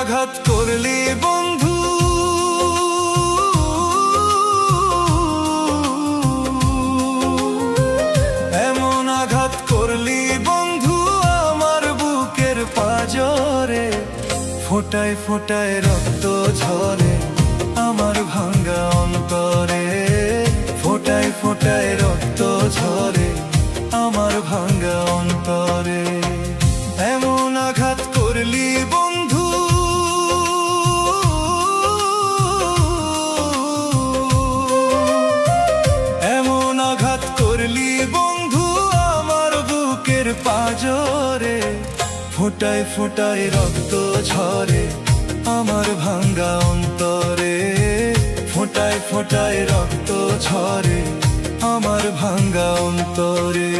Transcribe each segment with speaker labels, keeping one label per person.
Speaker 1: আঘাত করলি বন্ধু, এমন আঘাত করলি বন্ধু আমার বুকের পাঁজরে। ফোঁটায় ফোঁটায় রক্ত ঝরে আমার ভাঙ্গা অন্তরে। ফোঁটায় ফোঁটায় রক্ত ঝরে আমার ভাঙ্গা অন্তরে। এমন আঘাত করলি বন্ধু, এমন আঘাত করলি বন্ধু আমার বুকের পাঁজরে। ফোঁটায় ফোঁটায় রক্ত ঝরে আমার ভাঙ্গা অন্তরে। ফোঁটায় ফোঁটায় রক্ত ঝরে আমার ভাঙ্গা অন্তরে।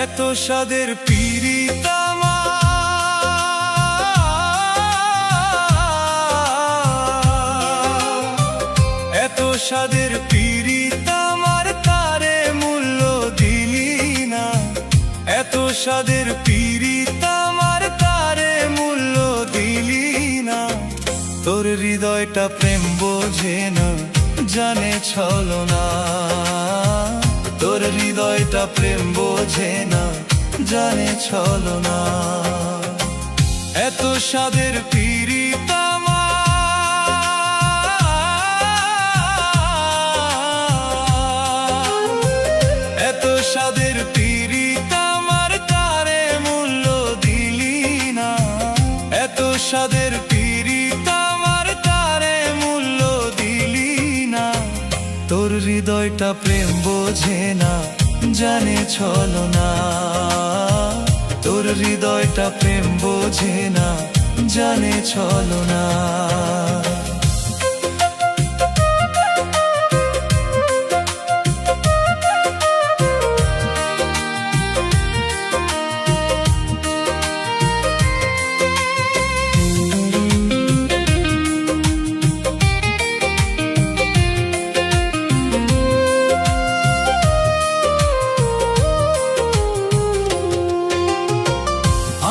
Speaker 1: এত স্বাদের পীড়িত আমার, এত স্বাদের পীড়িত আমার তারে মূল্য দিলি না। এত স্বাদের পীড়িত আমার তারে মূল্য দিলি না। তোর হৃদয়টা প্রেম বোঝে না, জানে ছলনা। তোর হৃদয়টা প্রেম বোঝে না, জানে ছলনা। এত স্বাদের পীড়িত আমার, এত স্বাদের পীড়িত আমার তারে মূল্য দিলি না। এত স্বাদের পীড়িত আমার তারে মূল্য দিলি না। তোর হৃদয়টা প্রেম বোঝে না, জানে ছলনা। তোর হৃদয়টা প্রেম বোঝে না, জানে ছলনা।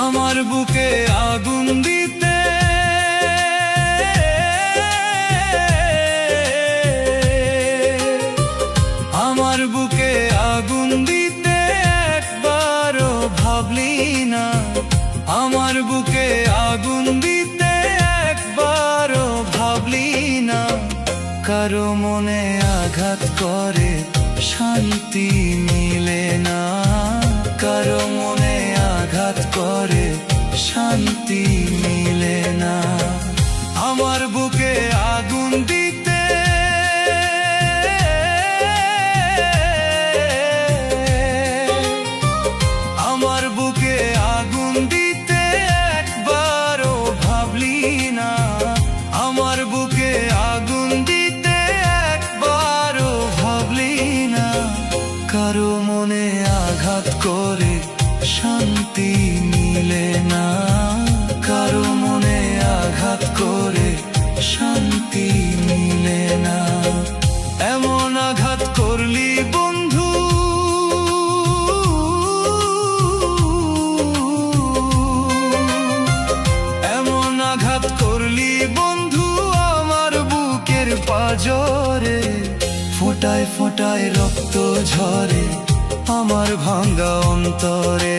Speaker 1: আমার বুকে আগুন দিতে, আমার বুকে আগুন দিতে একবারও ভাবলি না। আমার বুকে আগুন দিতে একবারও ভাবলি না। কারো মনে আঘাত করে শান্তি মিলে না। কারো মনে আঘাত করে শান্তি মিলে না। আমার বুকে আগুন দিতে, আমার বুকে আগুন দিতে একবারও ভাবলি না। আমার বুকে আগুন দিতে একবারও ভাবলি না। কারো মনে আঘাত করে শান্তি মিলে না। কারো মনে আঘাত করে শান্তি মিলে না। এমন আঘাত করলি বন্ধু, এমন আঘাত করলি বন্ধু আমার বুকের পাঁজরে। ফোঁটায় ফোঁটায় রক্ত ঝরে আমার ভাঙ্গা অন্তরে।